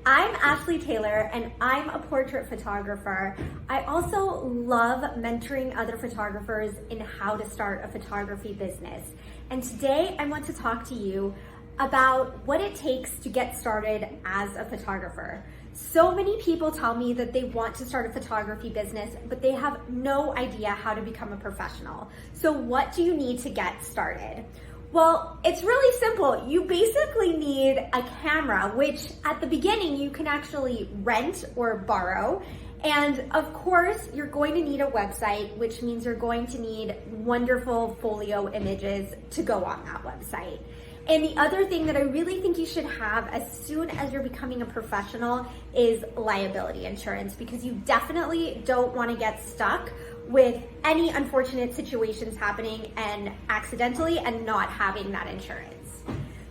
I'm Ashley Taylor and I'm a portrait photographer. I also love mentoring other photographers in how to start a photography business. And today I want to talk to you about what it takes to get started as a photographer. So many people tell me that they want to start a photography business, but they have no idea how to become a professional. So what do you need to get started? Well, it's really simple. You basically need a camera, which at the beginning you can actually rent or borrow. And of course, you're going to need a website, which means you're going to need wonderful folio images to go on that website. And the other thing that I really think you should have as soon as you're becoming a professional is liability insurance, because you definitely don't want to get stuck with any unfortunate situations happening and accidentally and not having that insurance.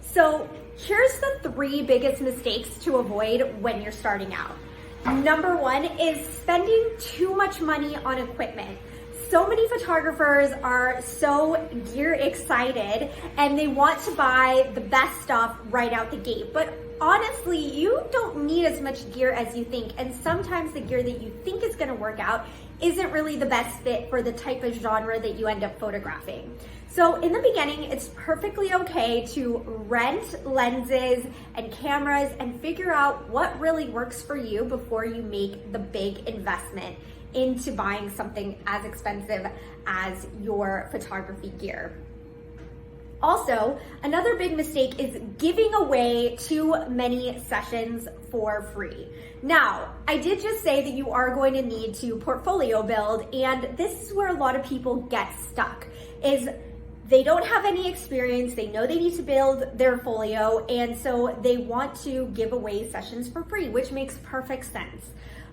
So here's the 3 biggest mistakes to avoid when you're starting out. Number 1 is spending too much money on equipment. So many photographers are so gear excited and they want to buy the best stuff right out the gate. But honestly, you don't need as much gear as you think. And sometimes the gear that you think is gonna work out isn't really the best fit for the type of genre that you end up photographing. So in the beginning, it's perfectly okay to rent lenses and cameras and figure out what really works for you before you make the big investment into buying something as expensive as your photography gear. Also, another big mistake is giving away too many sessions for free. Now, I did just say that you are going to need to portfolio build, and this is where a lot of people get stuck, is they don't have any experience, they know they need to build their folio, and so they want to give away sessions for free, which makes perfect sense.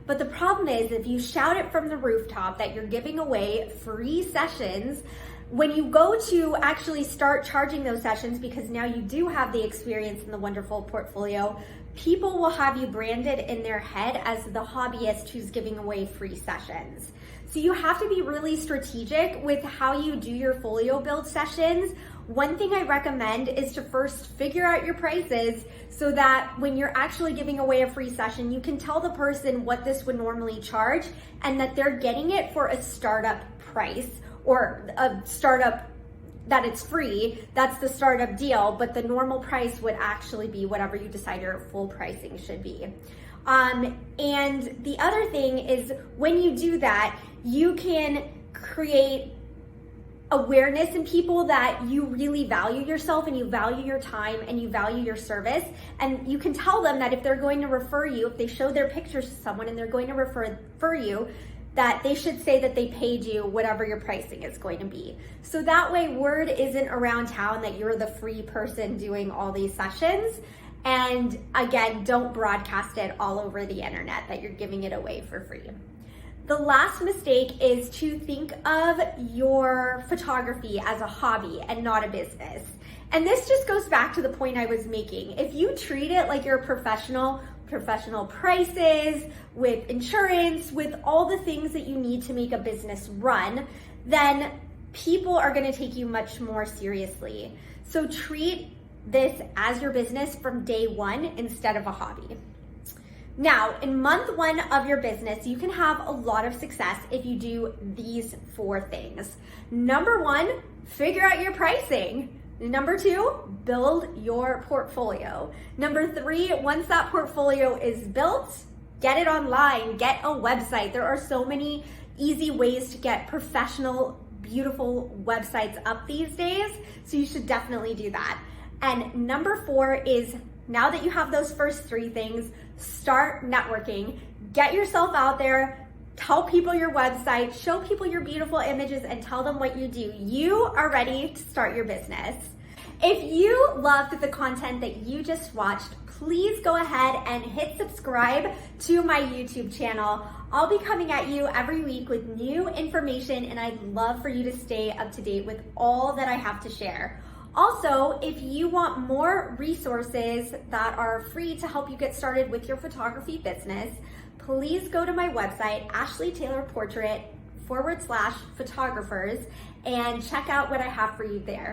But the problem is, if you shout it from the rooftop that you're giving away free sessions, when you go to actually start charging those sessions, because now you do have the experience in the wonderful portfolio, people will have you branded in their head as the hobbyist who's giving away free sessions. So you have to be really strategic with how you do your folio build sessions. One thing I recommend is to first figure out your prices so that when you're actually giving away a free session, you can tell the person what this would normally charge and that they're getting it for a startup price, or a startup that it's free. That's the startup deal, but the normal price would actually be whatever you decide your full pricing should be. And the other thing is, when you do that, you can create awareness in people that you really value yourself and you value your time and you value your service. And you can tell them that if they're going to refer you, if they show their pictures to someone and they're going to refer you, that they should say that they paid you whatever your pricing is going to be. So that way word isn't around town that you're the free person doing all these sessions. And again, don't broadcast it all over the internet that you're giving it away for free. The last mistake is to think of your photography as a hobby and not a business. And this just goes back to the point I was making. If you treat it like you're a professional prices, with insurance, with all the things that you need to make a business run, then people are gonna take you much more seriously. So treat this as your business from day 1 instead of a hobby. Now, in month 1 of your business, you can have a lot of success if you do these 4 things. Number 1, figure out your pricing. Number 2, build your portfolio. Number 3, once that portfolio is built, get it online, get a website. There are so many easy ways to get professional, beautiful websites up these days, so you should definitely do that. And number 4 is, now that you have those first 3 things, start networking. Get yourself out there, tell people your website, show people your beautiful images, and tell them what you do. You are ready to start your business. If you loved the content that you just watched, please go ahead and hit subscribe to my YouTube channel. I'll be coming at you every week with new information, and I'd love for you to stay up to date with all that I have to share. Also, if you want more resources that are free to help you get started with your photography business, please go to my website, Ashley Taylor Portrait /photographers, and check out what I have for you there.